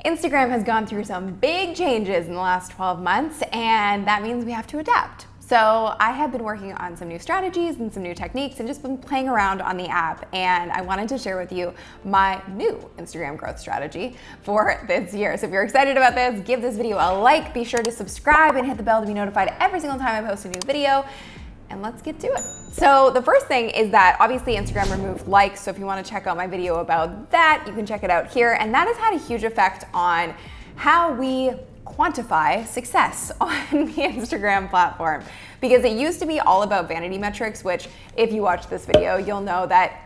Instagram has gone through some big changes in the last 12 months, and that means we have to adapt. So I have been working on some new strategies and some new techniques and just been playing around on the app, and I wanted to share with you my new Instagram growth strategy for this year. So if you're excited about this, give this video a like, be sure to subscribe and hit the bell to be notified every single time I post a new video, and let's get to it. So the first thing is that obviously Instagram removed likes, so if you want to check out my video about that, you can check it out here, and that has had a huge effect on how we quantify success on the Instagram platform, because it used to be all about vanity metrics, which if you watch this video, you'll know that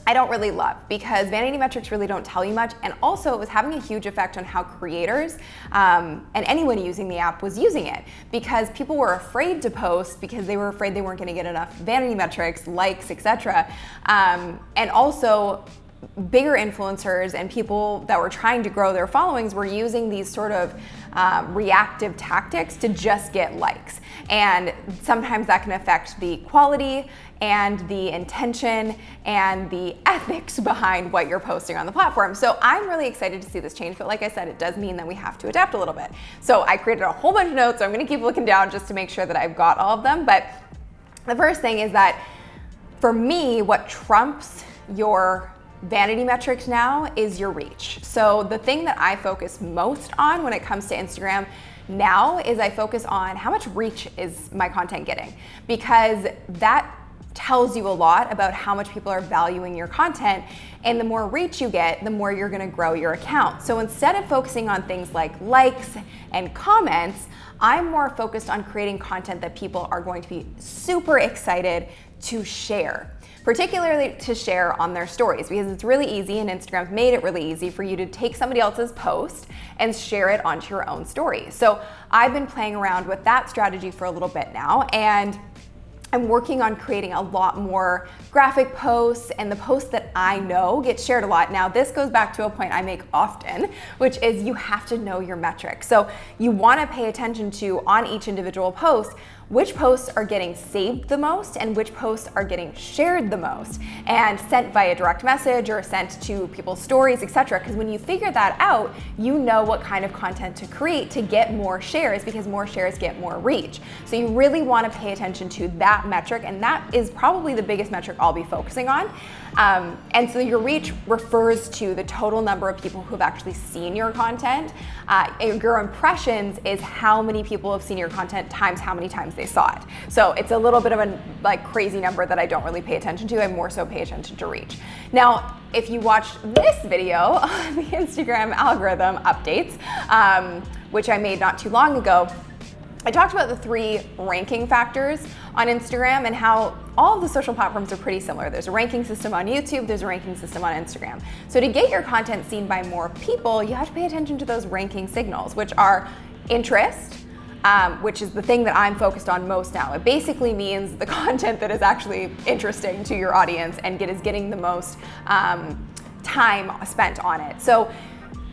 I don't really love, because vanity metrics really don't tell you much. And also it was having a huge effect on how creators and anyone using the app was using it, because people were afraid to post because they were afraid they weren't going to get enough vanity metrics, likes, etc. And also bigger influencers and people that were trying to grow their followings were using these sort of reactive tactics to just get likes. And sometimes that can affect the quality and the intention and the ethics behind what you're posting on the platform. So I'm really excited to see this change, but like I said, it does mean that we have to adapt a little bit. So I created a whole bunch of notes, so I'm gonna keep looking down just to make sure that I've got all of them. But the first thing is that for me, what trumps your vanity metrics now is your reach. So the thing that I focus most on when it comes to Instagram now is I focus on how much reach is my content getting, because that tells you a lot about how much people are valuing your content, and the more reach you get, the more you're gonna grow your account. So instead of focusing on things like likes and comments, I'm more focused on creating content that people are going to be super excited to share, particularly to share on their stories, because it's really easy, and Instagram's made it really easy for you to take somebody else's post and share it onto your own story. So I've been playing around with that strategy for a little bit now, and I'm working on creating a lot more graphic posts, and the posts that I know get shared a lot. Now, this goes back to a point I make often, which is you have to know your metrics. So you wanna pay attention to, on each individual post, which posts are getting saved the most and which posts are getting shared the most and sent via direct message or sent to people's stories, etc. Because when you figure that out, you know what kind of content to create to get more shares, because more shares get more reach. So you really want to pay attention to that metric, and that is probably the biggest metric I'll be focusing on. And so your reach refers to the total number of people who have actually seen your content. Your impressions is how many people have seen your content times how many times they saw it. So it's a little bit of a crazy number that I don't really pay attention to. I more so pay attention to reach. Now, if you watched this video on the Instagram algorithm updates, which I made not too long ago, I talked about the 3 ranking factors on Instagram and how all of the social platforms are pretty similar. There's a ranking system on YouTube, there's a ranking system on Instagram. So to get your content seen by more people, you have to pay attention to those ranking signals, which are interest, which is the thing that I'm focused on most now. It basically means the content that is actually interesting to your audience and is getting the most time spent on it. So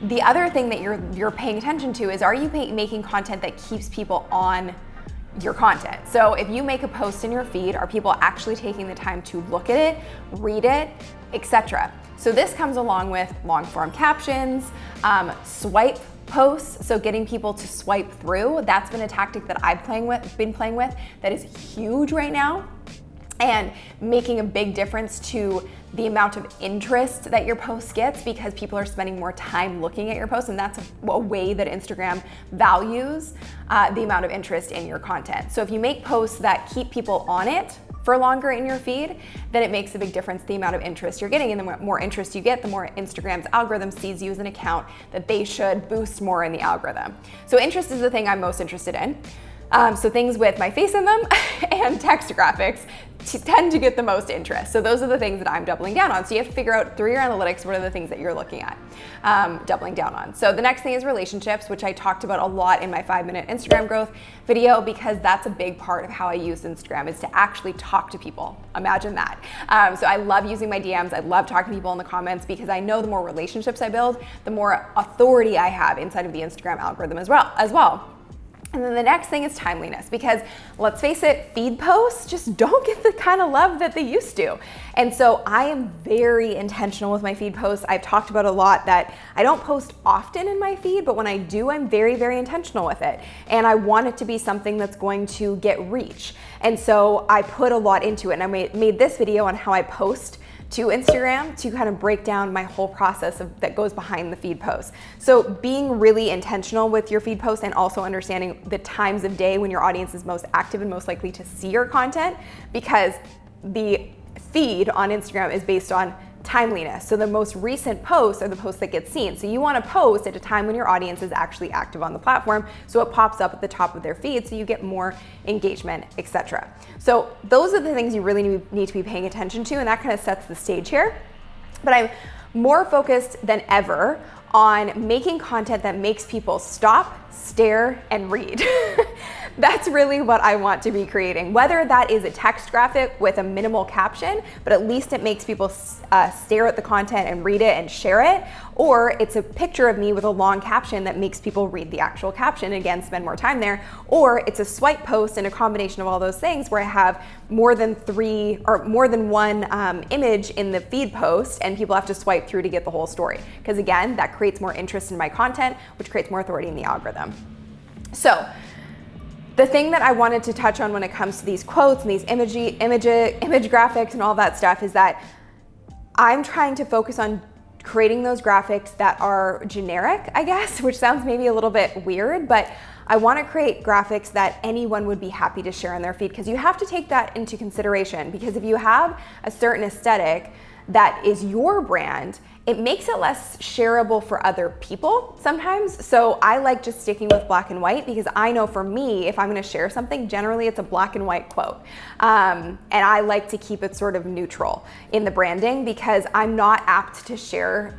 the other thing that you're paying attention to is, are you making content that keeps people on your content? So if you make a post in your feed, are people actually taking the time to look at it, read it, etc.? So this comes along with long form captions, swipe posts, so getting people to swipe through. That's been a tactic that I've been playing with that is huge right now, and making a big difference to the amount of interest that your post gets, because people are spending more time looking at your posts, and that's a way that Instagram values the amount of interest in your content. So if you make posts that keep people on it for longer in your feed, then it makes a big difference the amount of interest you're getting, and the more interest you get, the more Instagram's algorithm sees you as an account that they should boost more in the algorithm. So interest is the thing I'm most interested in. So things with my face in them and text graphics tend to get the most interest. So those are the things that I'm doubling down on. So you have to figure out through your analytics, what are the things that you're looking at, doubling down on. So the next thing is relationships, which I talked about a lot in my 5-minute Instagram growth video, because that's a big part of how I use Instagram, is to actually talk to people. Imagine that. So I love using my DMs. I love talking to people in the comments, because I know the more relationships I build, the more authority I have inside of the Instagram algorithm as well. And then the next thing is timeliness, because let's face it, feed posts just don't get the kind of love that they used to. And so I am very intentional with my feed posts. I've talked about a lot that I don't post often in my feed, but when I do, I'm very, very intentional with it. And I want it to be something that's going to get reach. And so I put a lot into it, and I made this video on how I post to Instagram to kind of break down my whole process that goes behind the feed post. So being really intentional with your feed post and also understanding the times of day when your audience is most active and most likely to see your content, because the feed on Instagram is based on timeliness. So the most recent posts are the posts that get seen. So you want to post at a time when your audience is actually active on the platform, so it pops up at the top of their feed so you get more engagement, etc. So those are the things you really need to be paying attention to, and that kind of sets the stage here. But I'm more focused than ever on making content that makes people stop, stare, and read. That's really what I want to be creating. Whether that is a text graphic with a minimal caption, but at least it makes people stare at the content and read it and share it, or it's a picture of me with a long caption that makes people read the actual caption, again, spend more time there, or it's a swipe post and a combination of all those things where I have more than one image in the feed post and people have to swipe through to get the whole story. Because again, that creates more interest in my content, which creates more authority in the algorithm. So, the thing that I wanted to touch on when it comes to these quotes and these image graphics and all that stuff is that I'm trying to focus on creating those graphics that are generic, I guess, which sounds maybe a little bit weird, but I want to create graphics that anyone would be happy to share in their feed, because you have to take that into consideration, because if you have a certain aesthetic that is your brand, it makes it less shareable for other people sometimes. So I like just sticking with black and white, because I know for me, if I'm going to share something, generally it's a black and white quote. And I like to keep it sort of neutral in the branding, because I'm not apt to share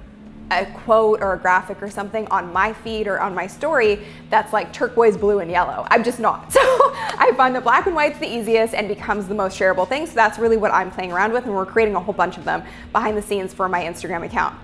a quote or a graphic or something on my feed or on my story that's like turquoise, blue, and yellow. I'm just not. So I find that black and white's the easiest and becomes the most shareable thing. So that's really what I'm playing around with, and we're creating a whole bunch of them behind the scenes for my Instagram account.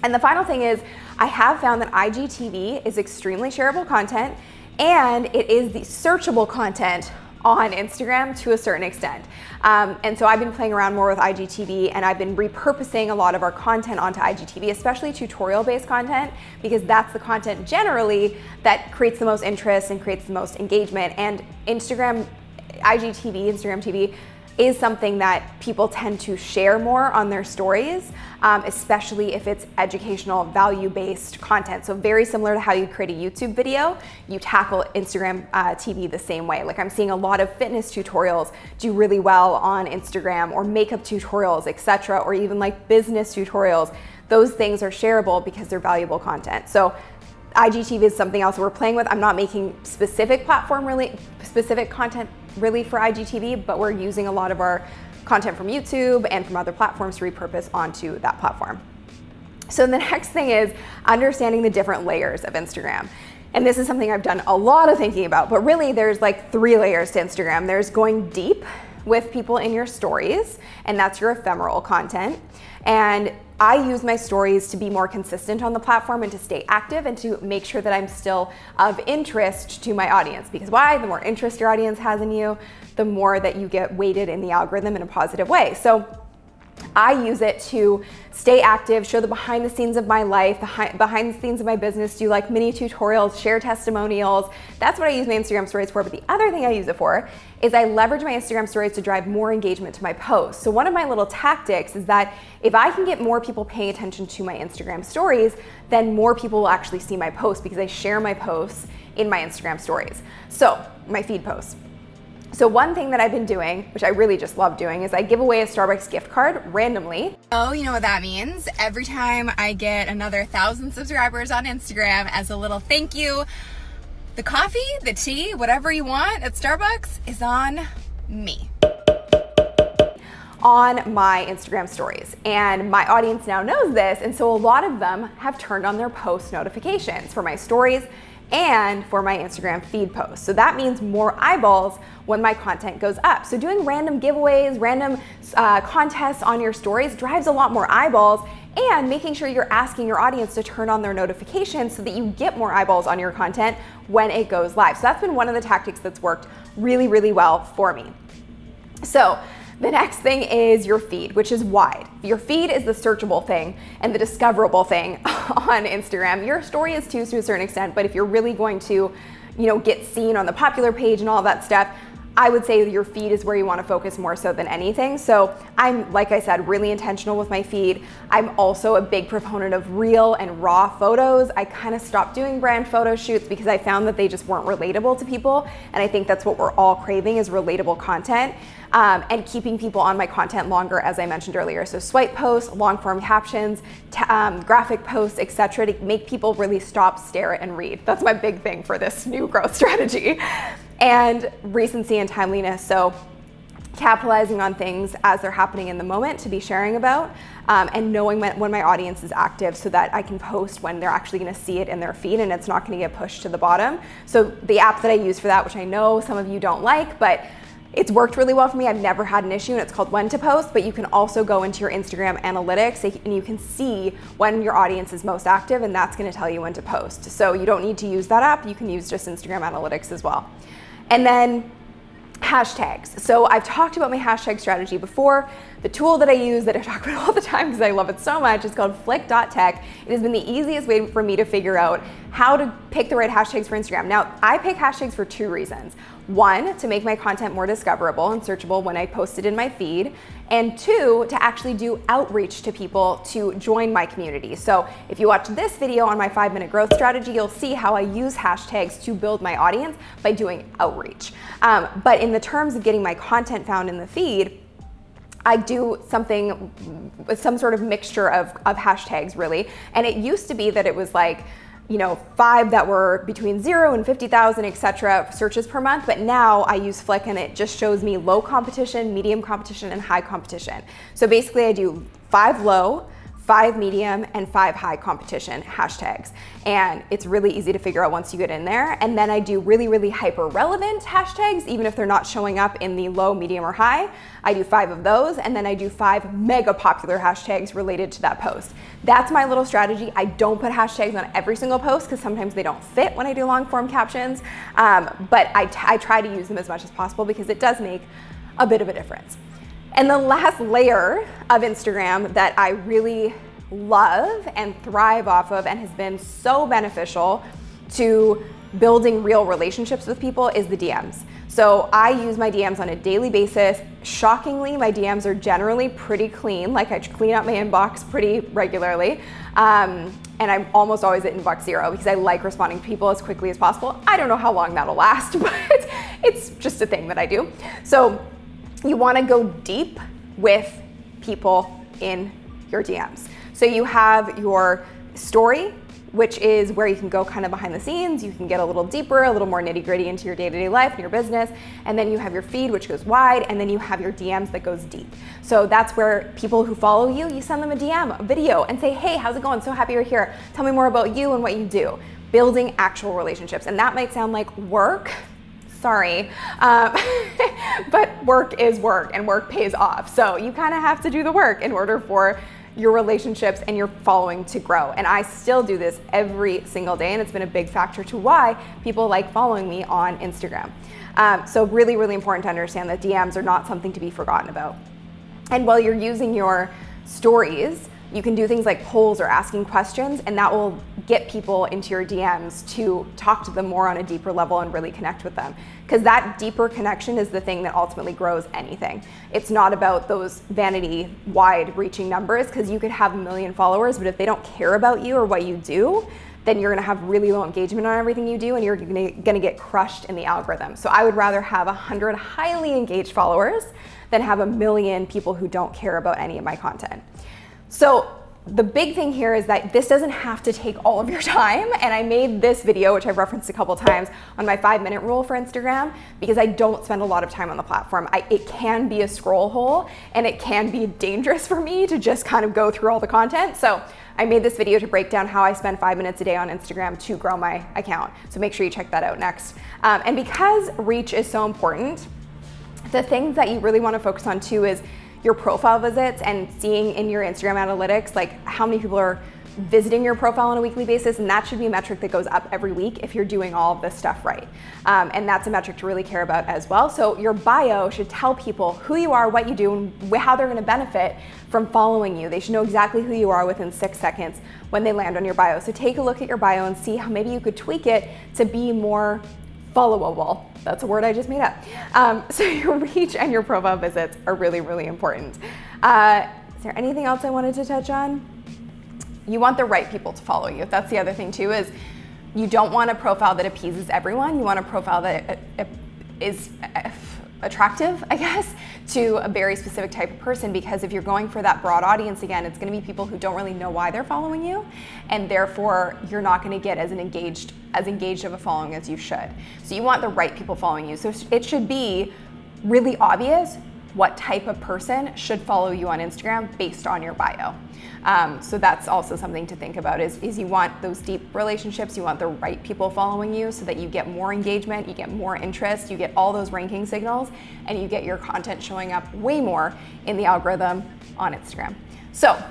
And the final thing is, I have found that IGTV is extremely shareable content, and it is the searchable content on Instagram to a certain extent. And so I've been playing around more with IGTV, and I've been repurposing a lot of our content onto IGTV, especially tutorial-based content, because that's the content generally that creates the most interest and creates the most engagement. And Instagram TV is something that people tend to share more on their stories, especially if it's educational, value-based content. So very similar to how you create a YouTube video, you tackle Instagram TV the same way. Like I'm seeing a lot of fitness tutorials do really well on Instagram, or makeup tutorials, etc., or even like business tutorials. Those things are shareable because they're valuable content. So IGTV is something else we're playing with. I'm not making specific content really for IGTV, but we're using a lot of our content from YouTube and from other platforms to repurpose onto that platform. So the next thing is understanding the different layers of Instagram. And this is something I've done a lot of thinking about, but really there's like 3 layers to Instagram. There's going deep with people in your stories, and that's your ephemeral content. And I use my stories to be more consistent on the platform and to stay active and to make sure that I'm still of interest to my audience. Because why? The more interest your audience has in you, the more that you get weighted in the algorithm in a positive way. So I use it to stay active, show the behind the scenes of my life, behind the scenes of my business, do like mini tutorials, share testimonials. That's what I use my Instagram stories for. But the other thing I use it for is I leverage my Instagram stories to drive more engagement to my posts. So one of my little tactics is that if I can get more people paying attention to my Instagram stories, then more people will actually see my posts, because I share my posts in my Instagram stories. So my feed posts. So one thing that I've been doing, which I really just love doing, is I give away a Starbucks gift card randomly. Oh, you know what that means? Every time I get another 1,000 subscribers on Instagram, as a little thank you, the coffee, the tea, whatever you want at Starbucks is on me, on my Instagram stories. And my audience now knows this, and so a lot of them have turned on their post notifications for my stories and for my Instagram feed posts. So that means more eyeballs when my content goes up. So doing random giveaways, random contests on your stories drives a lot more eyeballs, and making sure you're asking your audience to turn on their notifications so that you get more eyeballs on your content when it goes live. So that's been one of the tactics that's worked really, really well for me. So the next thing is your feed, which is wide. Your feed is the searchable thing and the discoverable thing on Instagram. Your story is too, to a certain extent, but if you're really going to, get seen on the popular page and all of that stuff, I would say your feed is where you want to focus more so than anything. So I'm, like I said, really intentional with my feed. I'm also a big proponent of real and raw photos. I kind of stopped doing brand photo shoots because I found that they just weren't relatable to people. And I think that's what we're all craving, is relatable content. And keeping people on my content longer, as I mentioned earlier. So swipe posts, long form captions, graphic posts, etc., to make people really stop, stare, and read. That's my big thing for this new growth strategy. And recency and timeliness. So capitalizing on things as they're happening in the moment to be sharing about, and knowing when my audience is active so that I can post when they're actually going to see it in their feed and it's not going to get pushed to the bottom. So the app that I use for that, which I know some of you don't like, but it's worked really well for me. I've never had an issue, and it's called When to Post, but you can also go into your Instagram analytics and you can see when your audience is most active, and that's going to tell you when to post. So you don't need to use that app. You can use just Instagram analytics as well. And then hashtags. So I've talked about my hashtag strategy before. The tool that I use, that I talk about all the time because I love it so much, is called flick.tech. It has been the easiest way for me to figure out how to pick the right hashtags for Instagram. Now, I pick hashtags for two reasons. One, to make my content more discoverable and searchable when I post it in my feed. And two, to actually do outreach to people to join my community. So if you watch this video on my 5-minute growth strategy, you'll see how I use hashtags to build my audience by doing outreach. But in the terms of getting my content found in the feed, I do something with some sort of mixture of hashtags, really. And it used to be that it was like, 5 that were between 0 and 50,000, etc. searches per month. But now I use Flick, and it just shows me low competition, medium competition, and high competition. So basically I do 5 low, 5 medium, and 5 high competition hashtags. And it's really easy to figure out once you get in there. And then I do really, really hyper relevant hashtags, even if they're not showing up in the low, medium, or high. I do 5 of those, and then I do 5 mega popular hashtags related to that post. That's my little strategy. I don't put hashtags on every single post because sometimes they don't fit when I do long form captions, but I try to use them as much as possible because it does make a bit of a difference. And the last layer of Instagram that I really love and thrive off of and has been so beneficial to building real relationships with people is the DMs. So I use my DMs on a daily basis. Shockingly, my DMs are generally pretty clean. Like, I clean up my inbox pretty regularly. And I'm almost always at inbox 0 because I like responding to people as quickly as possible. I don't know how long that'll last, but it's just a thing that I do. So you want to go deep with people in your DMs. So you have your story, which is where you can go kind of behind the scenes. You can get a little deeper, a little more nitty-gritty into your day-to-day life and your business. And then you have your feed, which goes wide, and then you have your DMs that goes deep. So that's where people who follow you, you send them a DM, a video, and say, hey, how's it going? So happy you're here. Tell me more about you and what you do. Building actual relationships. And that might sound like work. Sorry, but work is work, and work pays off. So you kind of have to do the work in order for your relationships and your following to grow. And I still do this every single day, and it's been a big factor to why people like following me on Instagram. So really, really important to understand that DMs are not something to be forgotten about. And while you're using your stories, you can do things like polls or asking questions, and that will get people into your DMs to talk to them more on a deeper level and really connect with them. Because that deeper connection is the thing that ultimately grows anything. It's not about those vanity, wide-reaching numbers, because you could have 1 million followers, but if they don't care about you or what you do, then you're gonna have really low engagement on everything you do, and you're gonna get crushed in the algorithm. So I would rather have 100 highly engaged followers than have 1 million people who don't care about any of my content. So the big thing here is that this doesn't have to take all of your time. And I made this video, which I've referenced a couple times, on my 5-minute rule for Instagram, because I don't spend a lot of time on the platform. It can be a scroll hole, and it can be dangerous for me to just kind of go through all the content. So I made this video to break down how I spend 5 minutes a day on Instagram to grow my account. So make sure you check that out next. And because reach is so important, the things that you really want to focus on too is your profile visits and seeing in your Instagram analytics, like how many people are visiting your profile on a weekly basis, and that should be a metric that goes up every week if you're doing all of this stuff right. And that's a metric to really care about as well. So your bio should tell people who you are, what you do, and how they're gonna benefit from following you. They should know exactly who you are within 6 seconds when they land on your bio. So take a look at your bio and see how maybe you could tweak it to be more followable. That's a word I just made up. So your reach and your profile visits are really, really important. Is there anything else I wanted to touch on? You want the right people to follow you. That's the other thing too, is you don't want a profile that appeases everyone. You want a profile that is attractive, I guess, to a very specific type of person, because if you're going for that broad audience, again, it's gonna be people who don't really know why they're following you, and therefore you're not gonna get as engaged of a following as you should. So you want the right people following you. So it should be really obvious what type of person should follow you on Instagram based on your bio. So that's also something to think about is you want those deep relationships, you want the right people following you so that you get more engagement, you get more interest, you get all those ranking signals, and you get your content showing up way more in the algorithm on Instagram. So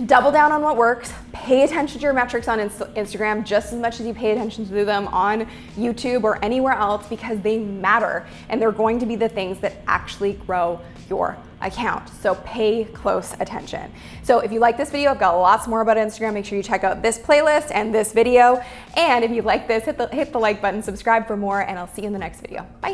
double down on what works, pay attention to your metrics on Instagram just as much as you pay attention to them on YouTube or anywhere else, because they matter and they're going to be the things that actually grow your account. So pay close attention. So if you like this video, I've got lots more about Instagram. Make sure you check out this playlist and this video. And if you like this, hit the like button, subscribe for more, and I'll see you in the next video. Bye.